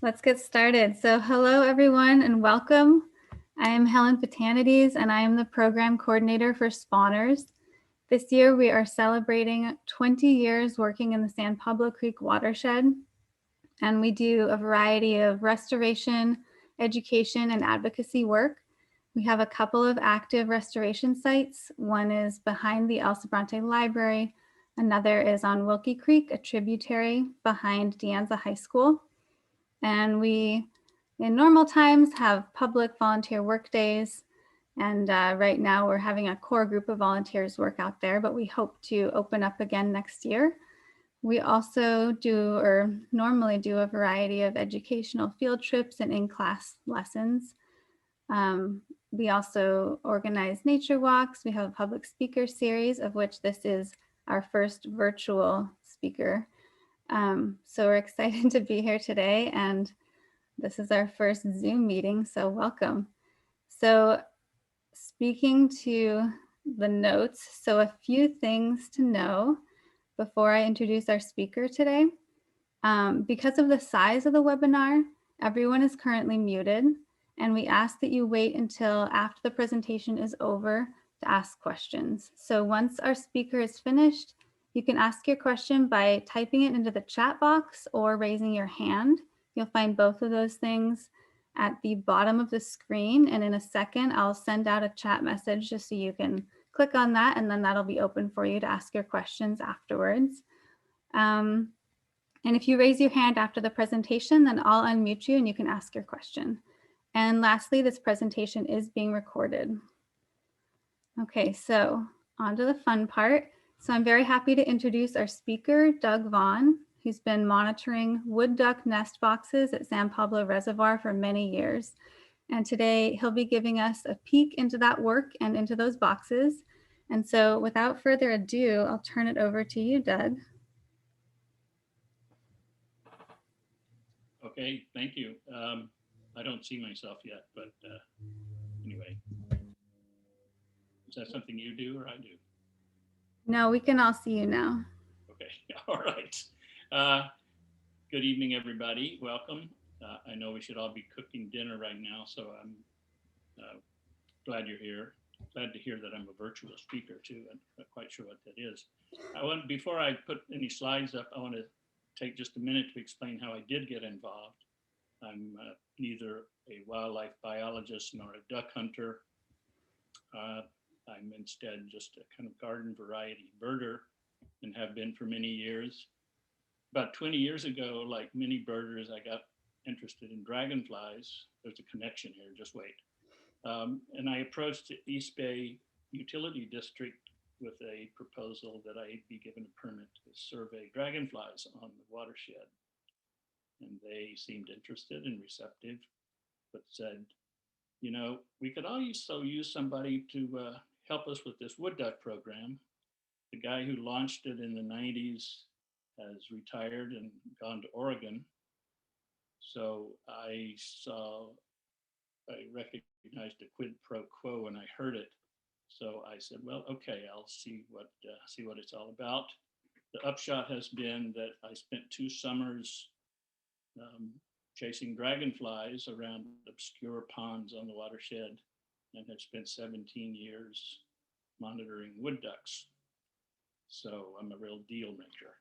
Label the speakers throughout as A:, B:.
A: Let's get started. So hello, everyone, and welcome. I am Helen Patanides, and I am the program coordinator for Spawners. This year, we are celebrating 20 years working in the San Pablo Creek watershed, and we do a variety of restoration, education, and advocacy work. We have a couple of active restoration sites. One is behind the El Sobrante Library. Another is on Wilkie Creek, a tributary behind De Anza High School. And we, in normal times, have public volunteer work days. And right now we're having a core group of volunteers work out there, but we hope to open up again next year. We also do, or normally do, a variety of educational field trips and in-class lessons. We also organize nature walks. We have a public speaker series, of which this is our first virtual speaker. So we're excited to be here today, and this is our first Zoom meeting, so welcome. So speaking to the notes, so a few things to know before I introduce our speaker today. Because of the size of the webinar, everyone is currently muted, and we ask that you wait until after the presentation is over to ask questions. So once our speaker is finished, you can ask your question by typing it into the chat box or raising your hand. You'll find both of those things at the bottom of the screen. And in a second, I'll send out a chat message just so you can click on that, and then that'll be open for you to ask your questions afterwards. And if you raise your hand after the presentation, then I'll unmute you and you can ask your question. And lastly, this presentation is being recorded. Okay, so on to the fun part. So I'm very happy to introduce our speaker, Doug Vaughan, who's been monitoring wood duck nest boxes at San Pablo Reservoir for many years. And today he'll be giving us a peek into that work and into those boxes. And so without further ado, I'll turn it over to you, Doug.
B: Okay, thank you. I don't see myself yet, but anyway. Is that something you do or I do?
A: No, we can all see you now.
B: Okay, all right. Good evening, everybody. Welcome. I know we should all be cooking dinner right now, so I'm glad you're here. Glad to hear that I'm a virtual speaker too. I'm not quite sure what that is. Before I put any slides up, I want to take just a minute to explain how I did get involved. I'm neither a wildlife biologist nor a duck hunter. I'm instead just a kind of garden variety birder and have been for many years. About 20 years ago, like many birders, I got interested in dragonflies. There's a connection here, just wait. And I approached the East Bay Utility District with a proposal that I be given a permit to survey dragonflies on the watershed. And they seemed interested and receptive, but said, you know, we could also use somebody to help us with this wood duck program. The guy who launched it in the 90s has retired and gone to Oregon. So I recognized a quid pro quo when I heard it. So I said, well, okay, I'll see what it's all about. The upshot has been that I spent 2 summers chasing dragonflies around obscure ponds on the watershed and have spent 17 years monitoring wood ducks. So I'm a real deal maker.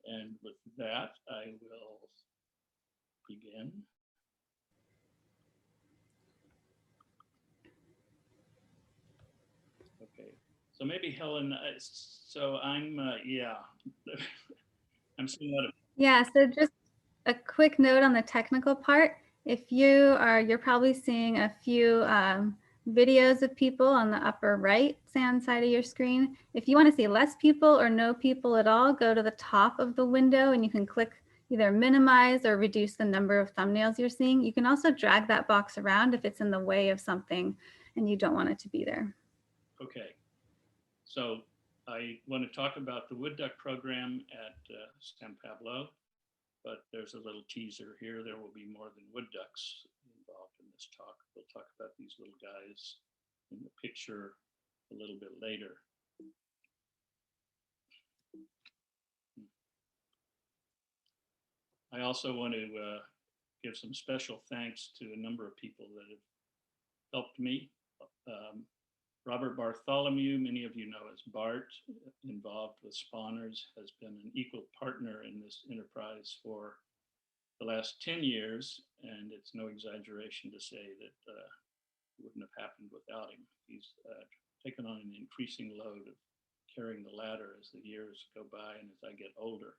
B: And with that, I will begin. Okay, so maybe Helen, so I'm, yeah, I'm seeing a lot of.
A: Yeah, so just a quick note on the technical part. If you're probably seeing a few videos of people on the upper right hand side of your screen. If you want to see less people or no people at all, go to the top of the window and you can click either minimize or reduce the number of thumbnails you're seeing. You can also drag that box around if it's in the way of something and you don't want it to be there.
B: Okay, so I want to talk about the wood duck program at San Pablo, but there's a little teaser here. There will be more than wood ducks involved in this talk. We'll talk about these little guys in the picture a little bit later. I also want to give some special thanks to a number of people that have helped me. Robert Bartholomew, many of you know as Bart, involved with Spawners, has been an equal partner in this enterprise for the last 10 years, and it's no exaggeration to say that it wouldn't have happened without him. He's taken on an increasing load of carrying the ladder as the years go by and as I get older.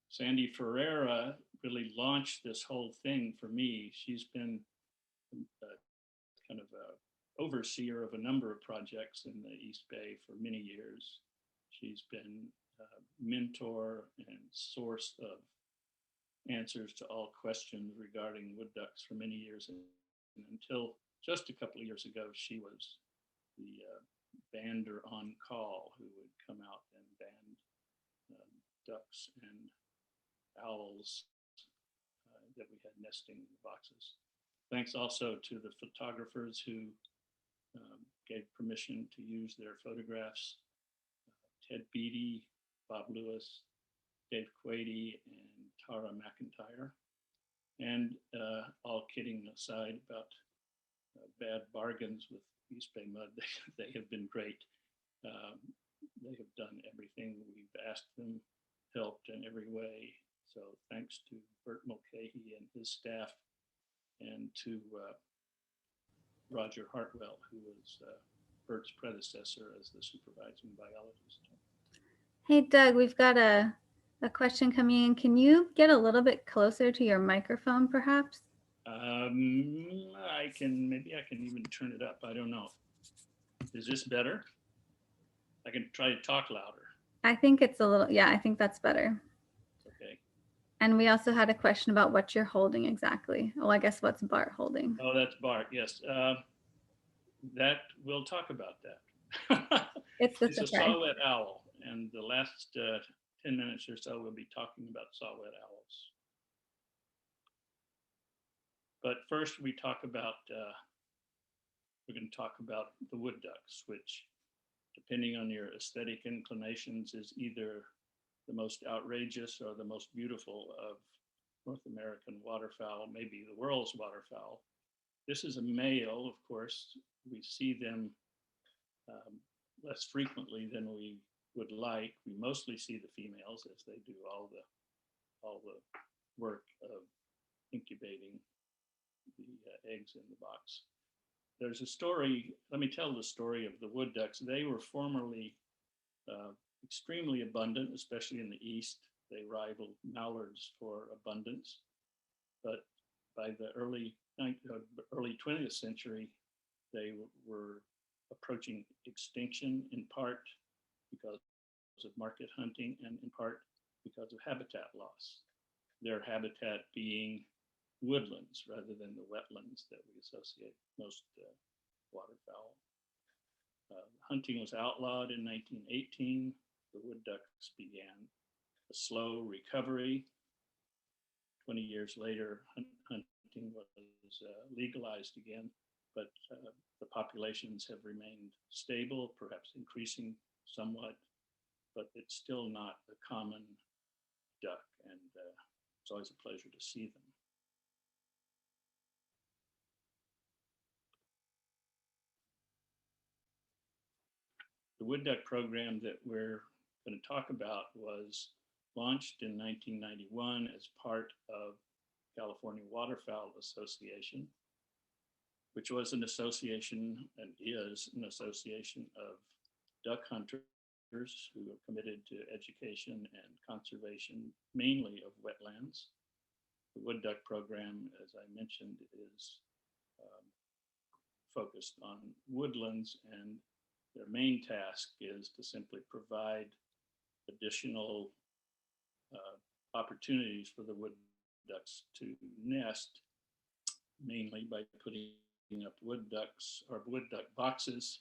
B: Sandy Ferreira really launched this whole thing for me. She's been kind of a overseer of a number of projects in the East Bay for many years. She's been a mentor and source of answers to all questions regarding wood ducks for many years. And until just a couple of years ago, she was the bander on call who would come out and band ducks and owls that we had nesting in the boxes. Thanks also to the photographers who gave permission to use their photographs. Ted Beatty, Bob Lewis, Dave Quady, and Tara McIntyre. And all kidding aside about bad bargains with East Bay Mud, they have been great. They have done everything we've asked them, helped in every way. So thanks to Bert Mulcahy and his staff, and to Roger Hartwell, who was Bert's predecessor as the supervising biologist.
A: Hey, Doug, we've got a question coming in. Can you get a little bit closer to your microphone, perhaps?
B: Maybe I can even turn it up. I don't know. Is this better? I can try to talk louder.
A: I think it's a little, yeah, I think that's better.
B: Okay.
A: And we also had a question about what you're holding exactly. Well, I guess what's Bart holding?
B: Oh, that's Bart, yes. That we'll talk about that.
A: It's the
B: It's a saw-whet owl, and the last 10 minutes or so we'll be talking about saw-whet owls. But first we're going to talk about the wood ducks, which, depending on your aesthetic inclinations, is either the most outrageous or the most beautiful of North American waterfowl, maybe the world's waterfowl. This is a male, of course. We see them less frequently than we would like. We mostly see the females as they do all the work of incubating the eggs in the box. There's a story, let me tell the story of the wood ducks. They were formerly extremely abundant, especially in the East. They rivaled mallards for abundance. But by the early 20th century, they were approaching extinction, in part because of market hunting and in part because of habitat loss. Their habitat being woodlands rather than the wetlands that we associate most waterfowl. Hunting was outlawed in 1918. The wood ducks began a slow recovery. 20 years later, hunting was legalized again, but the populations have remained stable, perhaps increasing somewhat, but it's still not a common duck, and it's always a pleasure to see them. The wood duck program that we're going to talk about was launched in 1991 as part of California Waterfowl Association, which was an association and is an association of duck hunters who are committed to education and conservation, mainly of wetlands. The wood duck program, as I mentioned, is focused on woodlands, and their main task is to simply provide additional opportunities for the wood ducks to nest, mainly by putting up wood ducks or wood duck boxes.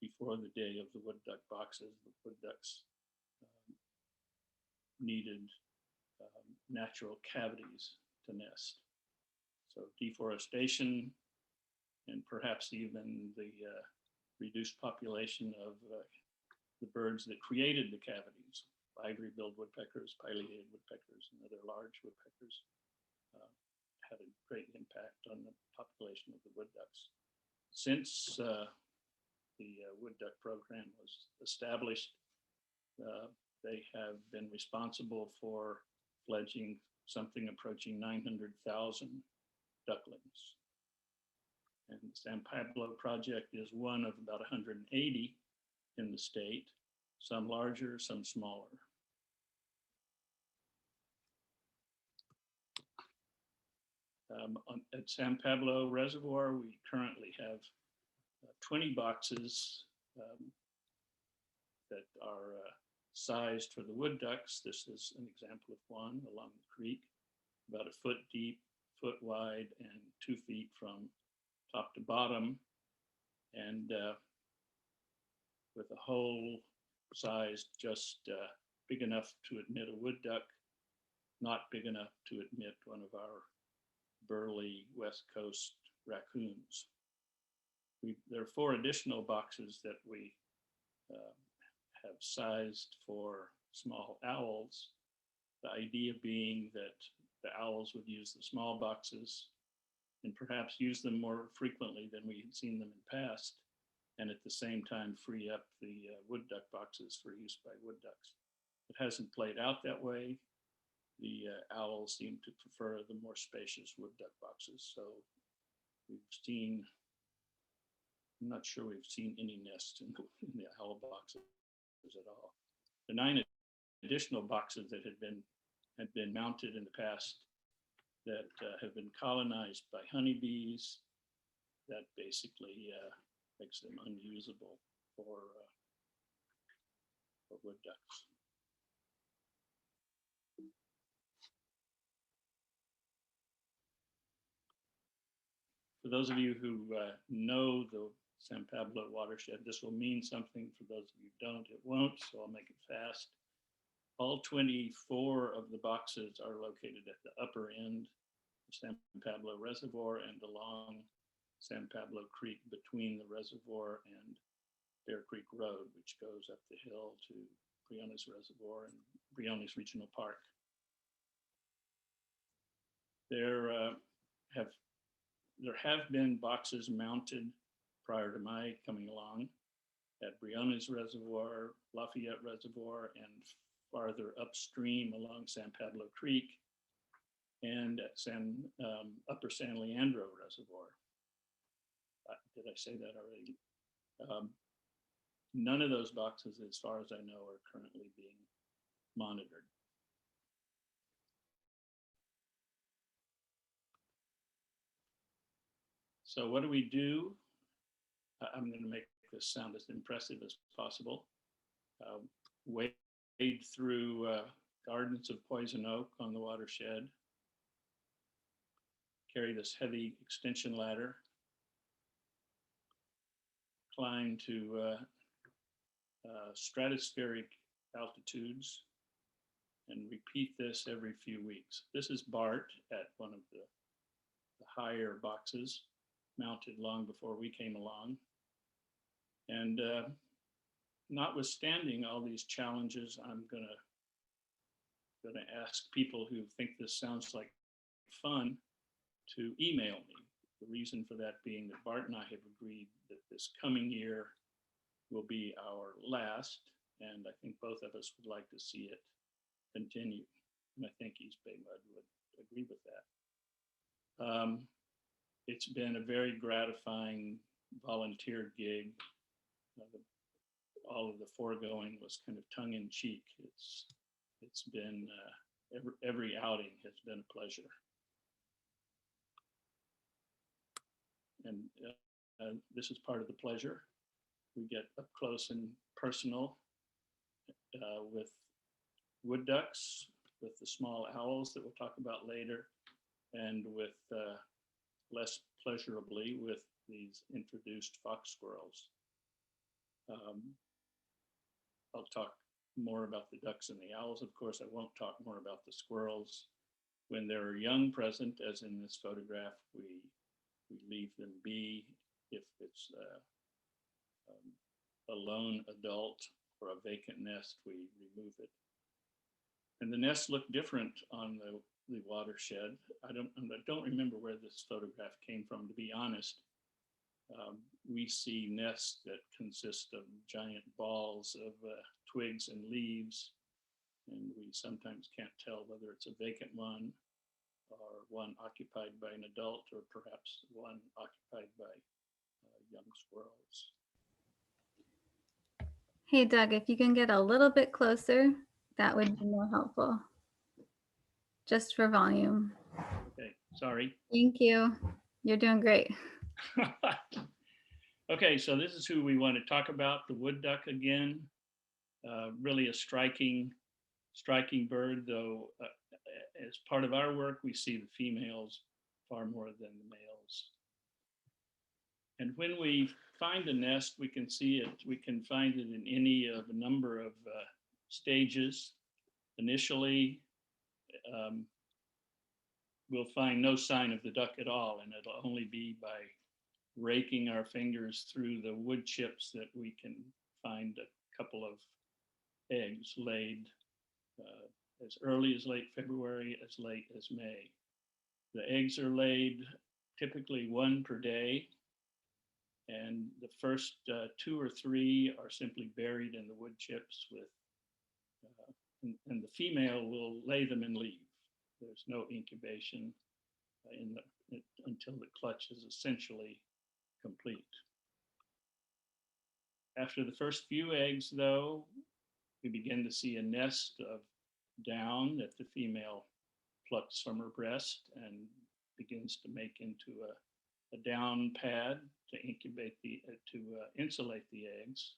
B: Before the day of the wood duck boxes, the wood ducks needed natural cavities to nest. So deforestation and perhaps even the reduced population of the birds that created the cavities, ivory-billed woodpeckers, pileated woodpeckers, and other large woodpeckers, had a great impact on the population of the wood ducks. Since the wood duck program was established, they have been responsible for fledging something approaching 900,000 ducklings. And the San Pablo project is one of about 180 in the state, some larger, some smaller. At San Pablo Reservoir, we currently have 20 boxes that are sized for the wood ducks. This is an example of one along the creek, about a foot deep, foot wide, and 2 feet from top to bottom, and with a hole sized just big enough to admit a wood duck, not big enough to admit one of our burly West Coast raccoons. There are 4 additional boxes that we have sized for small owls. The idea being that the owls would use the small boxes and perhaps use them more frequently than we had seen them in past, and at the same time free up the wood duck boxes for use by wood ducks. It hasn't played out that way. The owls seem to prefer the more spacious wood duck boxes. So we've seen, I'm not sure we've seen any nests in the owl boxes at all. The 9 additional boxes that had been mounted in the past that have been colonized by honeybees, that basically makes them unusable for wood ducks. For those of you who know the San Pablo watershed, this will mean something. For those of you who don't, it won't, so I'll make it fast. All 24 of the boxes are located at the upper end of San Pablo Reservoir and along San Pablo Creek between the reservoir and Bear Creek Road, which goes up the hill to Briones Reservoir and Briones Regional Park. There have been boxes mounted prior to my coming along at Briones Reservoir, Lafayette Reservoir, and farther upstream along San Pablo Creek, and at Upper San Leandro Reservoir. Did I say that already? None of those boxes, as far as I know, are currently being monitored. So what do we do? I'm going to make this sound as impressive as possible. Wade through gardens of poison oak on the watershed, carry this heavy extension ladder, climb to stratospheric altitudes, and repeat this every few weeks. This is Bart at one of the higher boxes, mounted long before we came along. And notwithstanding all these challenges, I'm gonna ask people who think this sounds like fun to email me. The reason for that being that Bart and I have agreed that this coming year will be our last, and I think both of us would like to see it continue. And I think East Bay Mud would agree with that. It's been a very gratifying volunteer gig. All of the foregoing was kind of tongue-in-cheek. It's been every outing has been a pleasure, and this is part of the pleasure. We get up close and personal with wood ducks, with the small owls that we'll talk about later, and with less pleasurably with these introduced fox squirrels. I'll talk more about the ducks and the owls. Of course, I won't talk more about the squirrels. When there are young present, as in this photograph, we leave them be. If it's a lone adult or a vacant nest, we remove it. And the nests look different on the the watershed. I don't remember where this photograph came from, to be honest. We see nests that consist of giant balls of twigs and leaves, and we sometimes can't tell whether it's a vacant one or one occupied by an adult, or perhaps one occupied by young squirrels.
A: Hey, Doug, if you can get a little bit closer, that would be more helpful. Just for volume.
B: Okay, sorry.
A: Thank you. You're doing great.
B: Okay, so this is who we want to talk about, the wood duck again. Really a striking bird, though as part of our work, we see the females far more than the males. And when we find a nest, we can see it, we can find it in any of a number of stages. Initially, we'll find no sign of the duck at all, and it'll only be by raking our fingers through the wood chips that we can find a couple of eggs laid as early as late February, as late as May. The eggs are laid typically one per day, and the first two or three are simply buried in the wood chips with, and the female will lay them and leave. There's no incubation until the clutch is essentially complete. After the first few eggs, though, we begin to see a nest of down that the female plucks from her breast and begins to make into a down pad to incubate insulate the eggs.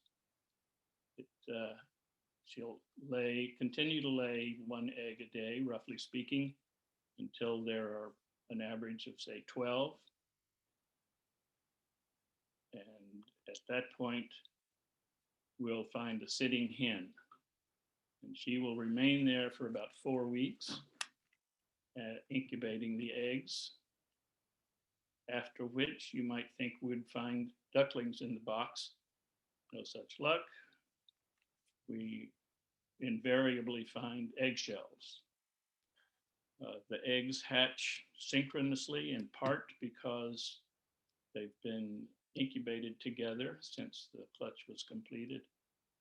B: She'll continue to lay one egg a day, roughly speaking, until there are an average of, say, 12. And at that point, we'll find a sitting hen. And she will remain there for about 4 weeks, incubating the eggs, after which you might think we'd find ducklings in the box. No such luck. We invariably find eggshells. The eggs hatch synchronously, in part because they've been incubated together since the clutch was completed,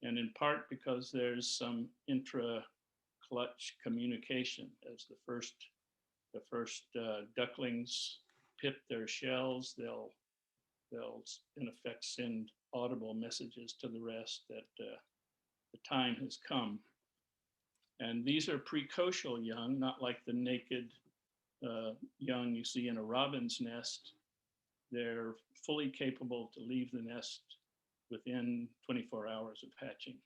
B: and in part because there's some intra-clutch communication. As the first ducklings pip their shells, they'll in effect send audible messages to the rest that the time has come. And these are precocial young, not like the naked young you see in a robin's nest. They're fully capable to leave the nest within 24 hours of hatching.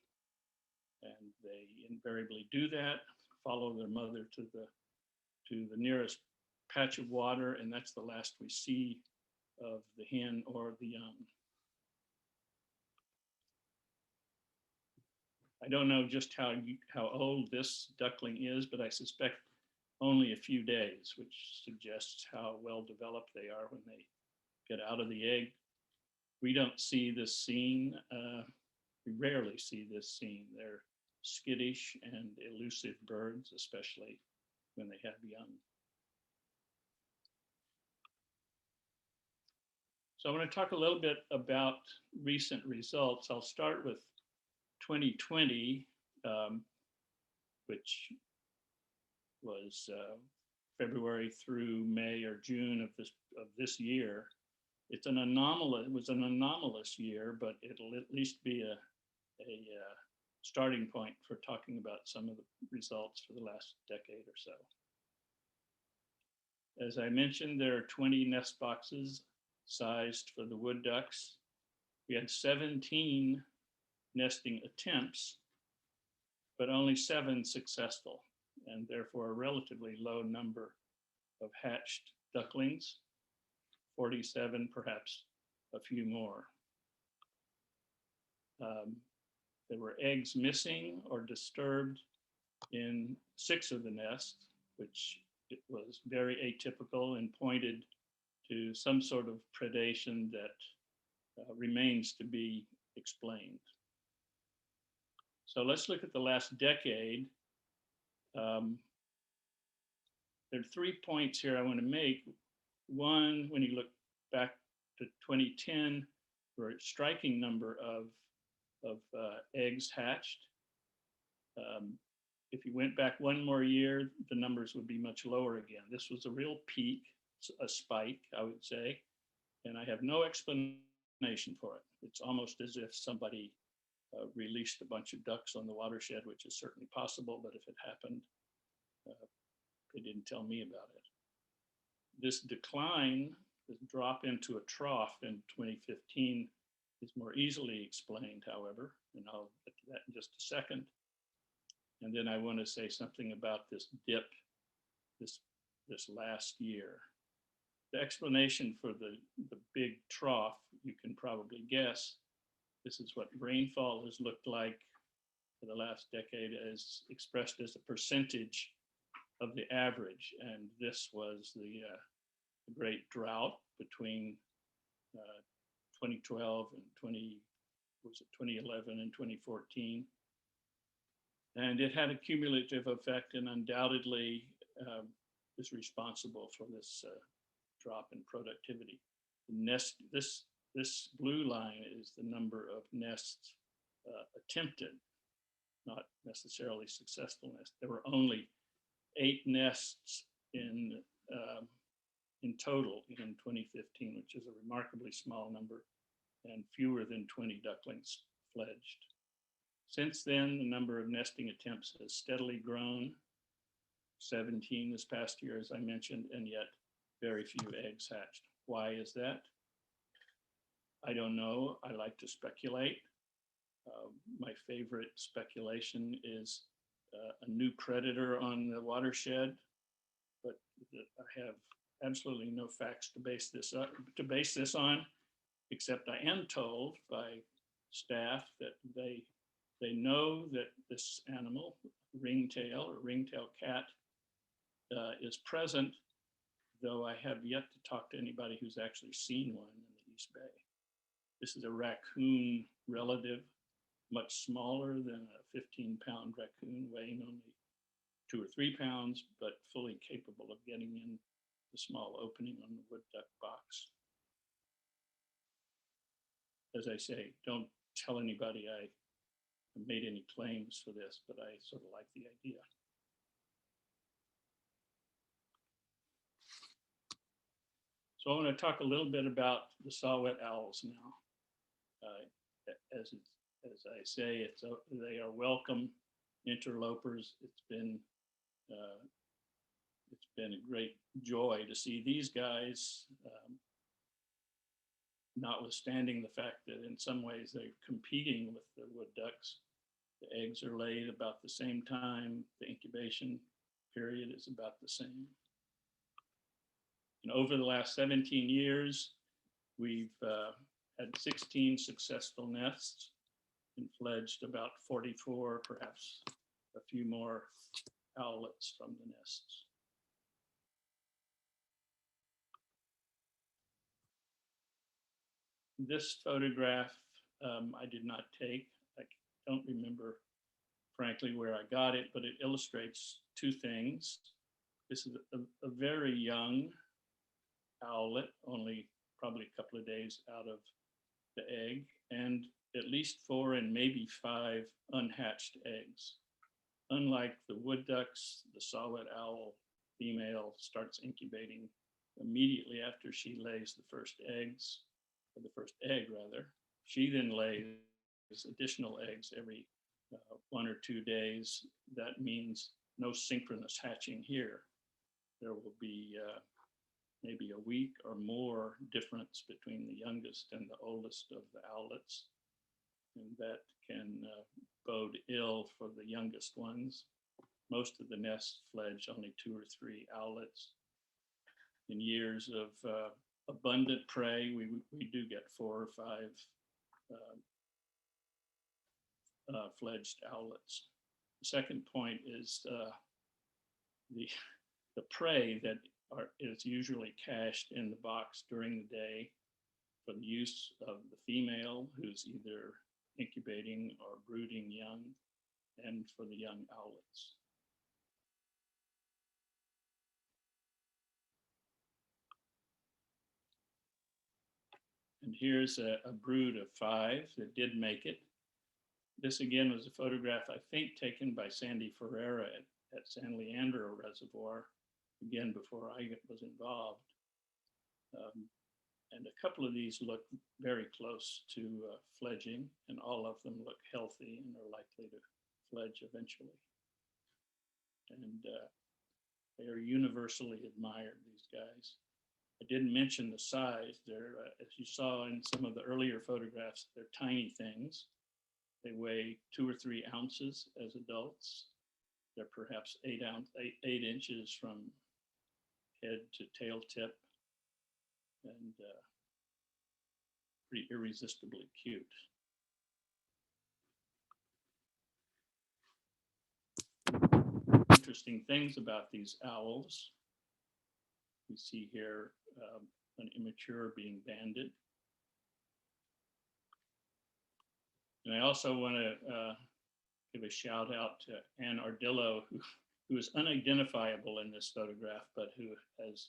B: And they invariably do that, follow their mother to the nearest patch of water, and that's the last we see of the hen or the young. I don't know just how old this duckling is, but I suspect only a few days, which suggests how well developed they are when they get out of the egg. We don't see this scene. We rarely see this scene. They're skittish and elusive birds, especially when they have young. So I want to talk a little bit about recent results. I'll start with 2020, which was February through May or June of this year. It was an anomalous year, but it'll at least be a starting point for talking about some of the results for the last decade or so. As I mentioned, there are 20 nest boxes sized for the wood ducks. We had 17 nesting attempts, but only 7 successful, and therefore a relatively low number of hatched ducklings, 47, perhaps a few more. There were eggs missing or disturbed in 6 of the nests, which it was very atypical and pointed to some sort of predation that remains to be explained. So let's look at the last decade. there are 3 points here I want to make. One, when you look back to 2010, for a striking number of eggs hatched. Um, if you went back one more year, the numbers would be much lower again. This was a real peak, a spike, I would say, and I have no explanation for it. It's almost as if somebody released a bunch of ducks on the watershed, which is certainly possible, but if it happened, uh, they didn't tell me about it. This decline, this drop into a trough in 2015, is more easily explained, however, and I'll get to that in just a second. And then I want to say something about this dip this last year. The explanation for the big trough, you can probably guess. This is what rainfall has looked like for the last decade as expressed as a percentage of the average. And this was the great drought between 2012 and 2011 and 2014. And it had a cumulative effect and undoubtedly is responsible for this drop in productivity. This blue line is the number of nests attempted, not necessarily successful nests. There were only 8 nests in total in 2015, which is a remarkably small number, and fewer than 20 ducklings fledged. Since then, the number of nesting attempts has steadily grown, 17 this past year, as I mentioned, and yet very few eggs hatched. Why is that? I don't know. I like to speculate. My favorite speculation is a new predator on the watershed, but I have absolutely no facts to base this on, except I am told by staff that they know that this animal, ringtail cat, is present, though I have yet to talk to anybody who's actually seen one in the East Bay. This is a raccoon relative, much smaller than a 15-pound raccoon, weighing only 2 or 3 pounds, but fully capable of getting in the small opening on the wood duck box. As I say, don't tell anybody I made any claims for this, but I sort of like the idea. So I want to talk a little bit about the saw-whet owls now. As I say, they are welcome interlopers. It's been a great joy to see these guys, notwithstanding the fact that in some ways they're competing with the wood ducks. The eggs are laid about the same time. The incubation period is about the same. And over the last 17 years, we've had 16 successful nests and fledged about 44, perhaps a few more owlets from the nests. This photograph I did not take. I don't remember, frankly, where I got it, but it illustrates 2 things. This is a very young owlet, only probably a couple of days out of the egg, and at least 4 and maybe 5 unhatched eggs. Unlike the wood ducks, the saw-whet owl female starts incubating immediately after she lays the first eggs, or the first egg rather. She then lays additional eggs every 1 or 2 days. That means no synchronous hatching here. There will be maybe a week or more difference between the youngest and the oldest of the owlets. And that can bode ill for the youngest ones. Most of the nests fledge only 2 or 3 owlets. In years of abundant prey, we do get 4 or 5 fledged owlets. The second point is the prey that is usually cached in the box during the day for the use of the female who's either incubating or brooding young, and for the young owlets. And here's a brood of 5 that did make it. This again was a photograph, I think, taken by Sandy Ferreira at San Leandro Reservoir, again before I was involved. And a couple of these look very close to fledging, and all of them look healthy and are likely to fledge eventually. And they are universally admired, these guys. I didn't mention the size. They're, as you saw in some of the earlier photographs, they're tiny things. They weigh 2 or 3 ounces as adults. They're perhaps 8 inches from head to tail tip, and pretty irresistibly cute. Interesting things about these owls. We see here an immature being banded. And I also want to give a shout out to Ann Ardillo, who is unidentifiable in this photograph, but who has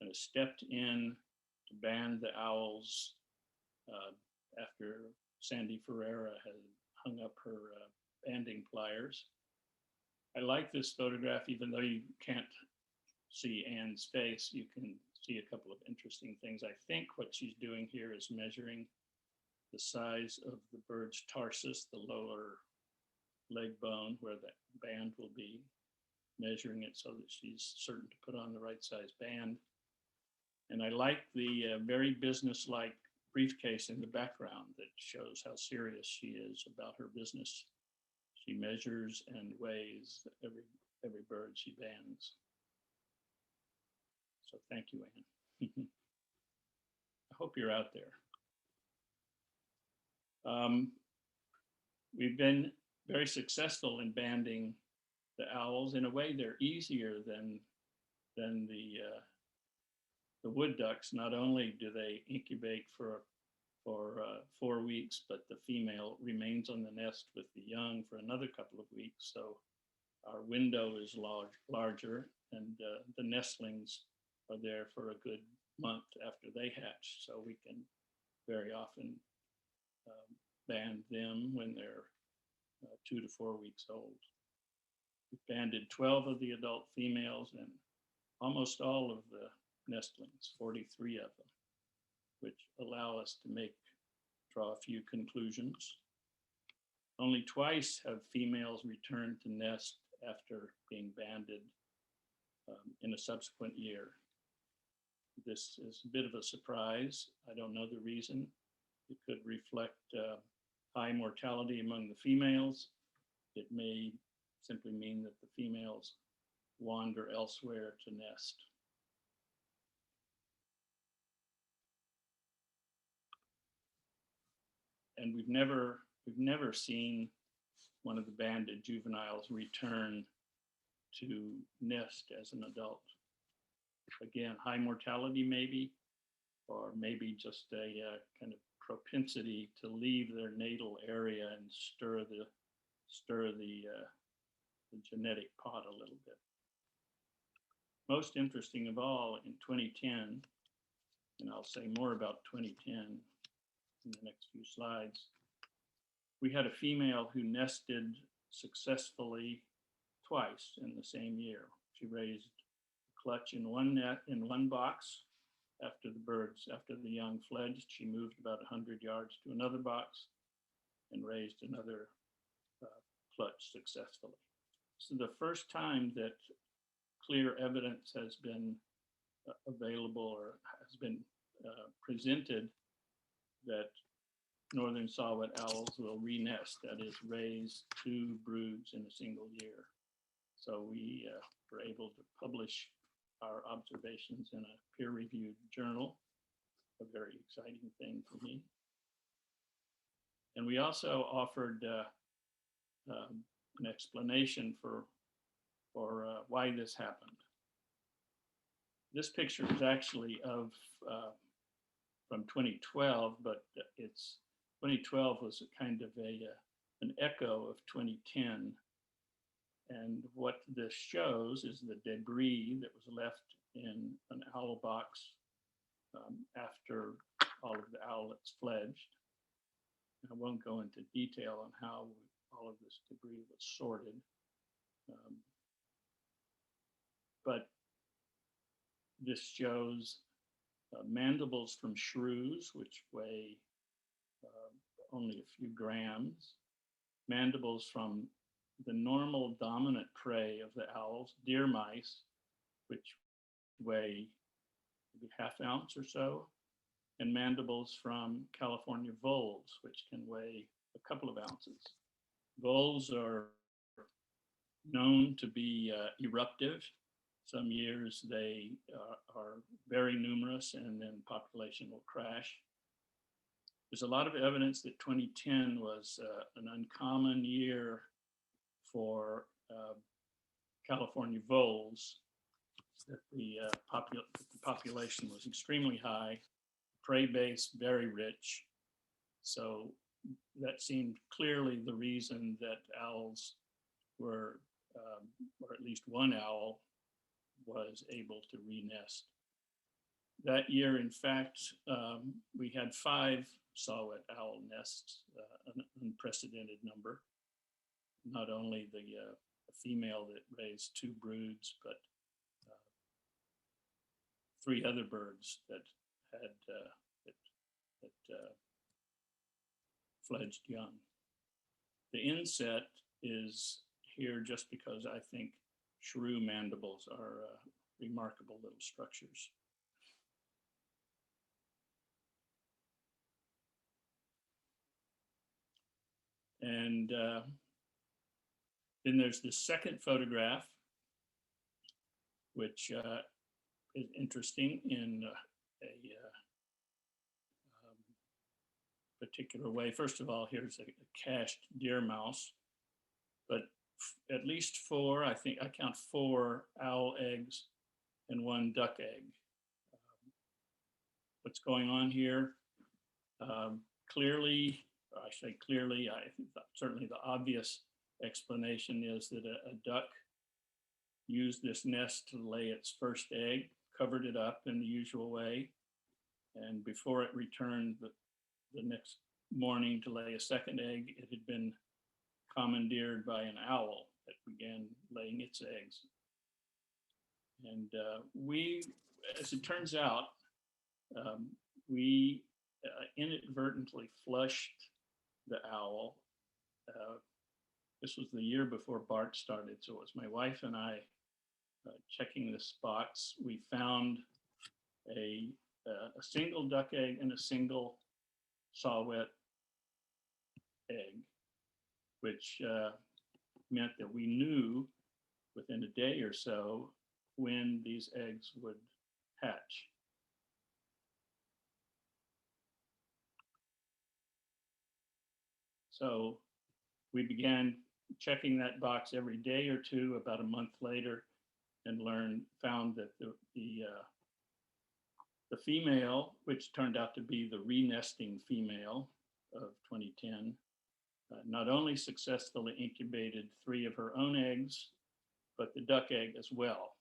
B: kind of stepped in to band the owls after Sandy Ferreira had hung up her banding pliers. I like this photograph, even though you can't see Ann's face, you can see a couple of interesting things. I think what she's doing here is measuring the size of the bird's tarsus, the lower leg bone where that band will be, measuring it so that she's certain to put on the right size band. And I like the very business-like briefcase in the background that shows how serious she is about her business. She measures and weighs every bird she bands. So thank you, Anne. I hope you're out there. We've been very successful in banding the owls. In a way, they're easier than the wood ducks. Not only do they incubate for 4 weeks, but the female remains on the nest with the young for another couple of weeks. So our window is larger, and the nestlings are there for a good month after they hatch. So we can very often band them when they're 2 to 4 weeks old. We've banded 12 of the adult females and almost all of the nestlings, 43 of them, which allow us to draw a few conclusions. Only twice have females returned to nest after being banded in a subsequent year. This is a bit of a surprise. I don't know the reason. It could reflect high mortality among the females. It may simply mean that the females wander elsewhere to nest. And we've never seen one of the banded juveniles return to nest as an adult. Again, high mortality maybe, or maybe just a kind of propensity to leave their natal area and stir the genetic pot a little bit. Most interesting of all, in 2010, and I'll say more about 2010 in the next few slides, we had a female who nested successfully twice in the same year. She raised a clutch in one box. After the young fledged, she moved about 100 yards to another box and raised another clutch successfully. This is the first time that clear evidence has been available or has been presented that northern saw-whet owls will re-nest, that is, raise 2 broods in a single year. So we were able to publish our observations in a peer-reviewed journal, a very exciting thing for me. And we also offered an explanation for why this happened. This picture is actually from 2012, but 2012 was a kind of an echo of 2010. And what this shows is the debris that was left in an owl box after all of the owlets fledged. I won't go into detail on how all of this debris was sorted, um, but this shows mandibles from shrews, which weigh only a few grams, mandibles from the normal dominant prey of the owls, deer mice, which weigh maybe half ounce or so, and mandibles from California voles, which can weigh a couple of ounces. Voles are known to be eruptive. Some years they are very numerous and then population will crash. There's a lot of evidence that 2010 was an uncommon year for California voles, that the population was extremely high, prey base very rich. So that seemed clearly the reason that owls were, or at least one owl was able to re-nest. That year, in fact, we had 5 saw-whet owl nests, an unprecedented number. Not only the female that raised 2 broods, but 3 other birds that had fledged young. The inset is here just because I think shrew mandibles are remarkable little structures. And then there's this second photograph, which is interesting in a particular way. First of all, here's a cached deer mouse, but at least 4, I think I count 4 owl eggs and 1 duck egg. What's going on here? Clearly, I say clearly, I think certainly the obvious explanation is that a duck used this nest to lay its first egg, covered it up in the usual way, and before it returned the next morning to lay a second egg, it had been commandeered by an owl that began laying its eggs. And we, as it turns out, we inadvertently flushed the owl. This was the year before BART started, so it was my wife and I checking this box. We found a single duck egg and a single saw-whet egg, which meant that we knew within a day or so when these eggs would hatch. So we began checking that box every day or two. About a month later, and found that the female, which turned out to be the re-nesting female of 2010, not only successfully incubated 3 of her own eggs, but the duck egg as well.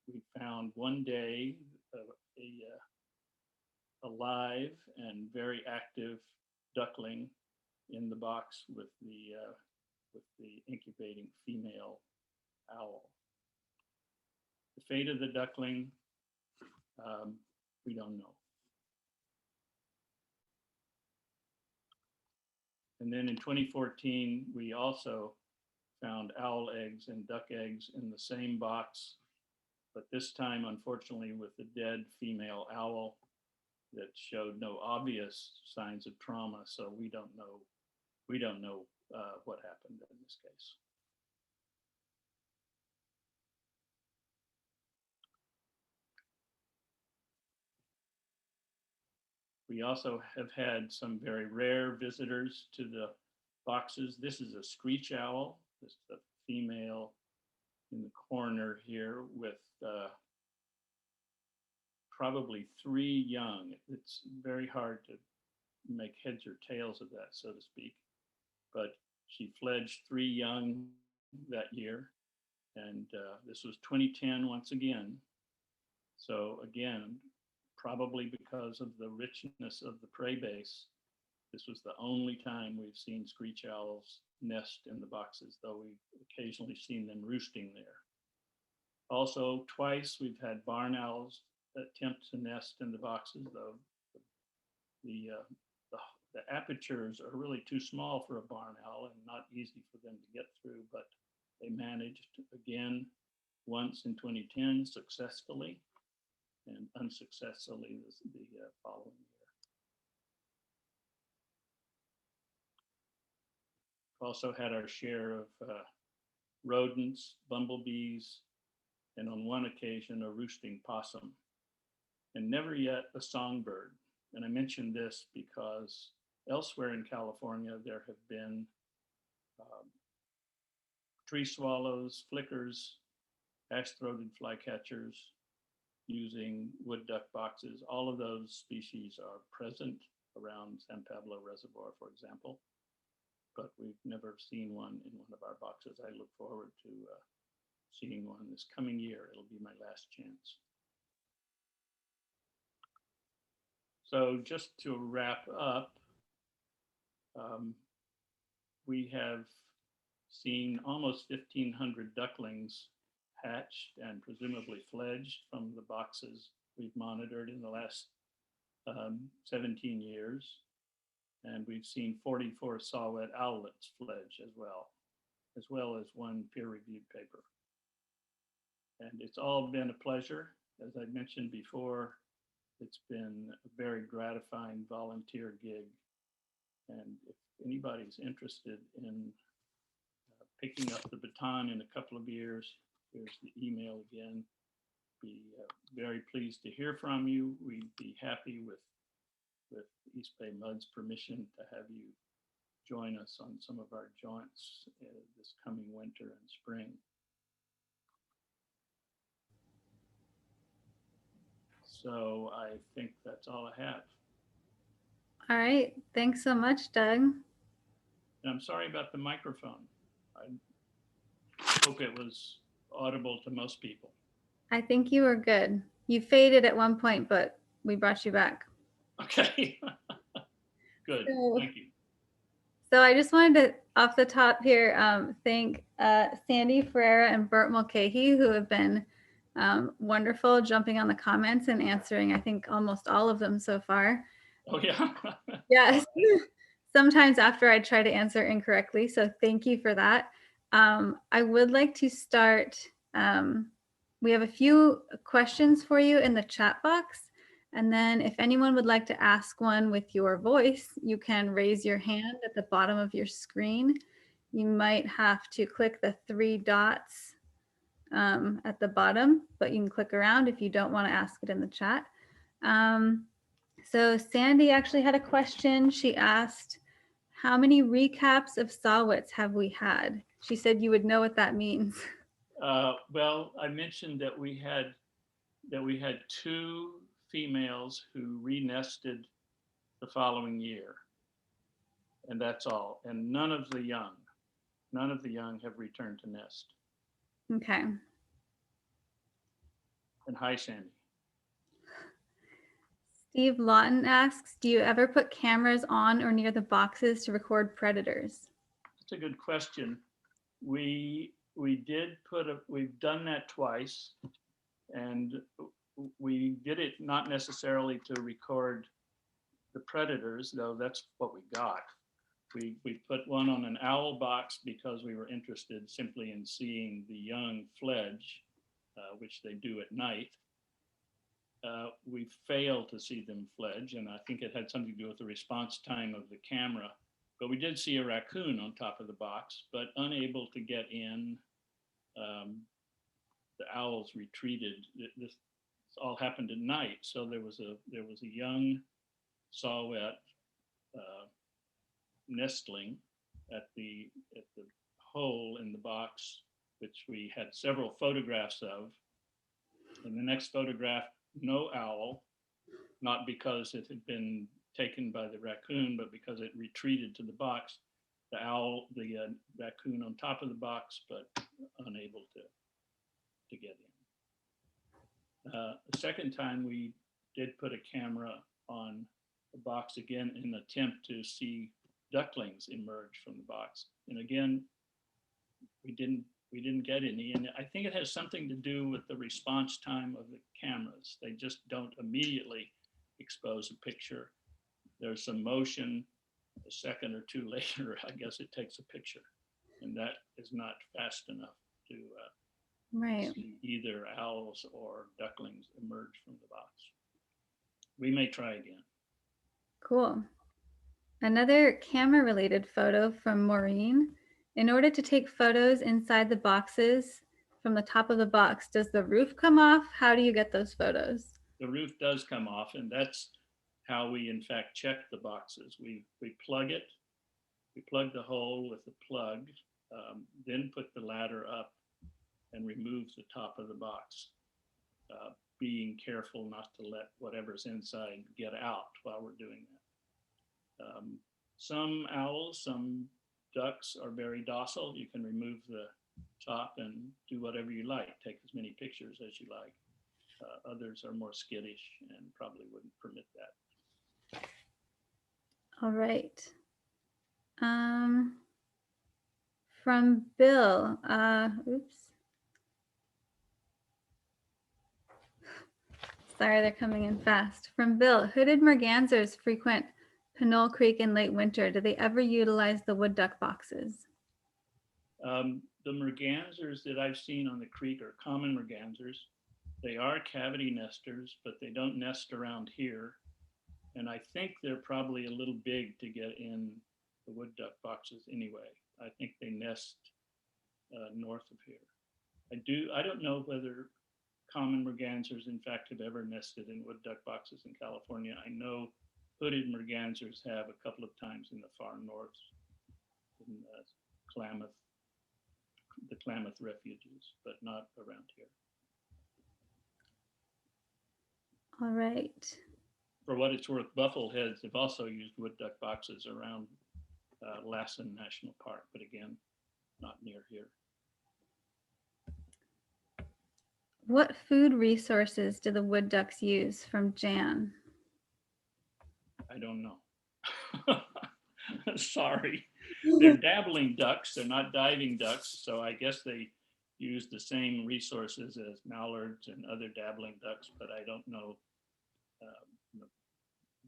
B: We found one day a live and very active duckling in the box with the incubating female owl. The fate of the duckling, we don't know. And then in 2014, we also found owl eggs and duck eggs in the same box, but this time, unfortunately, with the dead female owl that showed no obvious signs of trauma. So we don't know what happened in this case. We also have had some very rare visitors to the boxes. This is a screech owl. This is a female in the corner here with probably 3 young. It's very hard to make heads or tails of that, so to speak. But she fledged 3 young that year. And this was 2010 once again. So again, probably because of the richness of the prey base. This was the only time we've seen screech owls nest in the boxes, though we've occasionally seen them roosting there. Also, twice we've had barn owls attempt to nest in the boxes, though the, uh, the, the apertures are really too small for a barn owl and not easy for them to get through, but they managed again once in 2010 successfully and unsuccessfully the following year. Also had our share of rodents, bumblebees, and on one occasion a roosting possum, and never yet a songbird. And I mention this because elsewhere in California there have been um, tree swallows, flickers, ash-throated flycatchers using wood duck boxes. All of those species are present around San Pablo Reservoir, for example, but we've never seen one in one of our boxes. I look forward to seeing one this coming year. It'll be my last chance. So just to wrap up, we have seen almost 1,500 ducklings hatched and presumably fledged from the boxes we've monitored in the last 17 years. And we've seen 44 saw-whet owlets fledge as well as one peer-reviewed paper. And it's all been a pleasure. As I mentioned before, it's been a very gratifying volunteer gig. And if anybody's interested in picking up the baton in a couple of years, here's the email again. Be very pleased to hear from you. We'd be happy with East Bay Mud's permission to have you join us on some of our joints this coming winter and spring. So I think that's all I have.
A: All right. Thanks so much, Doug.
B: And I'm sorry about the microphone. I hope it was audible to most people.
A: I think you were good. You faded at one point, but we brought you back.
B: Okay. Good. Thank you.
A: So I just wanted to, off the top here, thank Sandy Ferreira and Bert Mulcahy, who have been wonderful jumping on the comments and answering, I think, almost all of them so far.
B: Oh, yeah?
A: Yes. Sometimes after I try to answer incorrectly. So thank you for that. I would like to start. We have a few questions for you in the chat box. And then if anyone would like to ask one with your voice, you can raise your hand at the bottom of your screen. You might have to click the three dots at the bottom, but you can click around if you don't want to ask it in the chat. So Sandy actually had a question. She asked, how many recaps of saw-whets have we had? She said you would know what that means.
B: Well, I mentioned that we had two females who re-nested the following year, and that's all. And none of the young have returned to nest.
A: Okay.
B: And hi, Sandy.
A: Steve Lawton asks, do you ever put cameras on or near the boxes to record predators?
B: That's a good question. We've done that twice, and we did it not necessarily to record the predators, though that's what we got. We put one on an owl box because we were interested simply in seeing the young fledge, which they do at night. We failed to see them fledge, and I think it had something to do with the response time of the camera. But we did see a raccoon on top of the box, but unable to get in. The owls retreated. This all happened at night, so there was a young saw-whet nestling at the hole in the box, which we had several photographs of. In the next photograph, no owl, not because it had been taken by the raccoon, but because it retreated to the box. The raccoon on top of the box, but unable to get in. The second time we did put a camera on the box again in an attempt to see ducklings emerge from the box. And again, we didn't get any. And I think it has something to do with the response time of the cameras. They just don't immediately expose a picture. There's some motion. A second or two later, I guess it takes a picture, and that is not fast enough to
A: Right.
B: see either owls or ducklings emerge from the box. We may try again.
A: Cool. Another camera-related photo from Maureen. In order to take photos inside the boxes from the top of the box, does the roof come off? How do you get those photos?
B: The roof does come off, and that's how we in fact check the boxes. We plug it, we plug the hole with the plug, then put the ladder up and remove the top of the box, being careful not to let whatever's inside get out while we're doing that. Some owls, some ducks are very docile. You can remove the top and do whatever you like, take as many pictures as you like. Others are more skittish and probably wouldn't permit that.
A: All right. From Bill, oops. Sorry, they're coming in fast. From Bill, hooded mergansers frequent Pinole Creek in late winter. Do they ever utilize the wood duck boxes?
B: The mergansers that I've seen on the creek are common mergansers. They are cavity nesters, but they don't nest around here. And I think they're probably a little big to get in the wood duck boxes anyway. I think they nest north of here. I don't know whether common mergansers in fact have ever nested in wood duck boxes in California. I know hooded mergansers have a couple of times in the far north, in the Klamath refuges, but not around here.
A: All right.
B: For what it's worth, buffleheads have also used wood duck boxes around Lassen National Park, but again, not near here.
A: What food resources do the wood ducks use? From Jan.
B: I don't know. Sorry. They're dabbling ducks. They're not diving ducks. So I guess they use the same resources as mallards and other dabbling ducks, but I don't know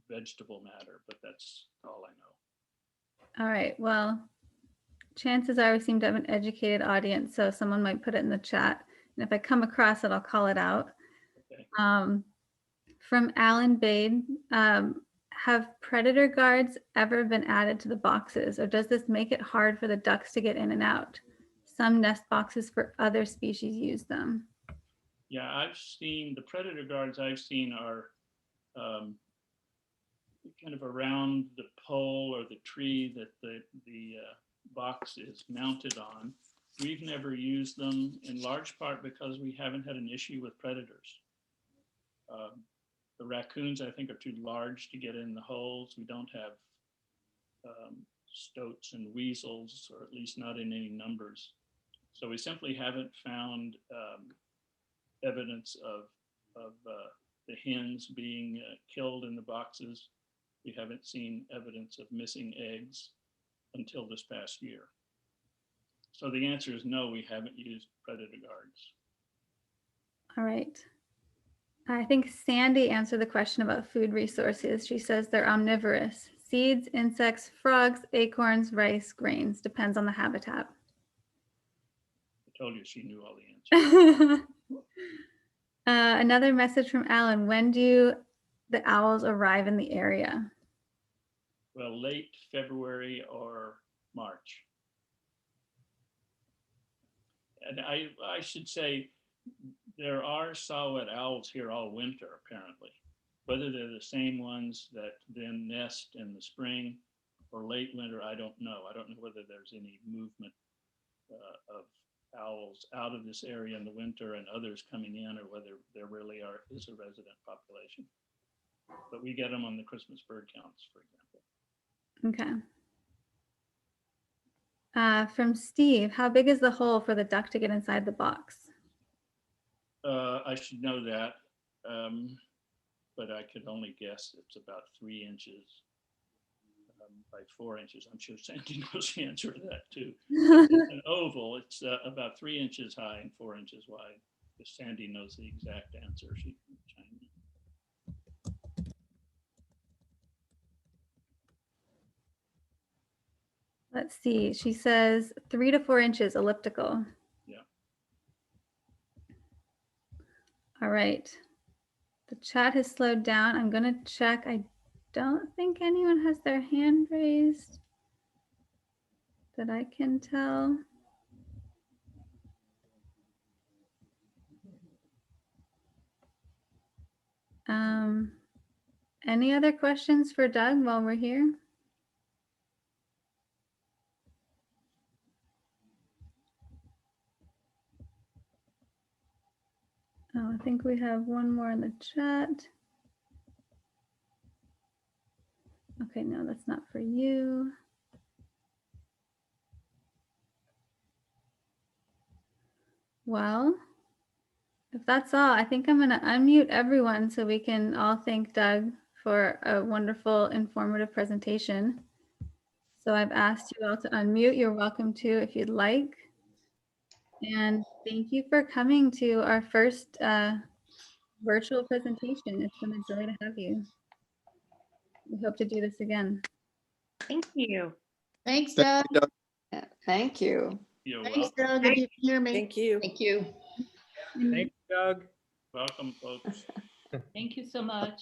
B: vegetable matter, but that's all I know.
A: All right. Well, chances are we seem to have an educated audience, so someone might put it in the chat. And if I come across it, I'll call it out.
B: Okay.
A: From Alan Bade, have predator guards ever been added to the boxes, or does this make it hard for the ducks to get in and out? Some nest boxes for other species use them.
B: Yeah, I've seen the predator guards I've seen are kind of around the pole or the tree that the box is mounted on. We've never used them in large part because we haven't had an issue with predators. The raccoons, I think, are too large to get in the holes. We don't have stoats and weasels, or at least not in any numbers. So we simply haven't found evidence of the hens being killed in the boxes. We haven't seen evidence of missing eggs until this past year. So the answer is no, we haven't used predator guards.
A: All right. I think Sandy answered the question about food resources. She says they're omnivorous. Seeds, insects, frogs, acorns, rice, grains. Depends on the habitat.
B: I told you she knew all the answers.
A: Another message from Alan. When do the owls arrive in the area?
B: Well, late February or March. And I should say, there are saw-whet owls here all winter, apparently. Whether they're the same ones that then nest in the spring or late winter, I don't know. I don't know whether there's any movement of owls out of this area in the winter and others coming in, or whether there really is a resident population. But we get them on the Christmas bird counts, for example.
A: Okay. From Steve, how big is the hole for the duck to get inside the box?
B: I should know that. but I could only guess it's about 3 inches by 4 inches. I'm sure Sandy knows the answer to that too. An oval, it's about 3 inches high and 4 inches wide. If Sandy knows the exact answer, she can chime in.
A: Let's see. She says 3 to 4 inches elliptical.
B: Yeah.
A: All right. The chat has slowed down. I'm going to check. I don't think anyone has their hand raised that I can tell. Any other questions for Doug while we're here? Oh, I think we have one more in the chat. Okay, no, that's not for you. Well, if that's all, I think I'm going to unmute everyone so we can all thank Doug for a wonderful, informative presentation. So I've asked you all to unmute. You're welcome to if you'd like. And thank you for coming to our first virtual presentation. It's been a joy to have you. We hope to do this again.
C: Thank you.
D: Thanks, Doug.
E: Yeah, thank you.
B: You're
D: Thanks,
B: welcome.
D: Doug, if you can hear me.
F: Thank you.
E: Thank you.
A: And
G: Thanks, Doug.
B: Welcome, folks.
C: Thank you so much.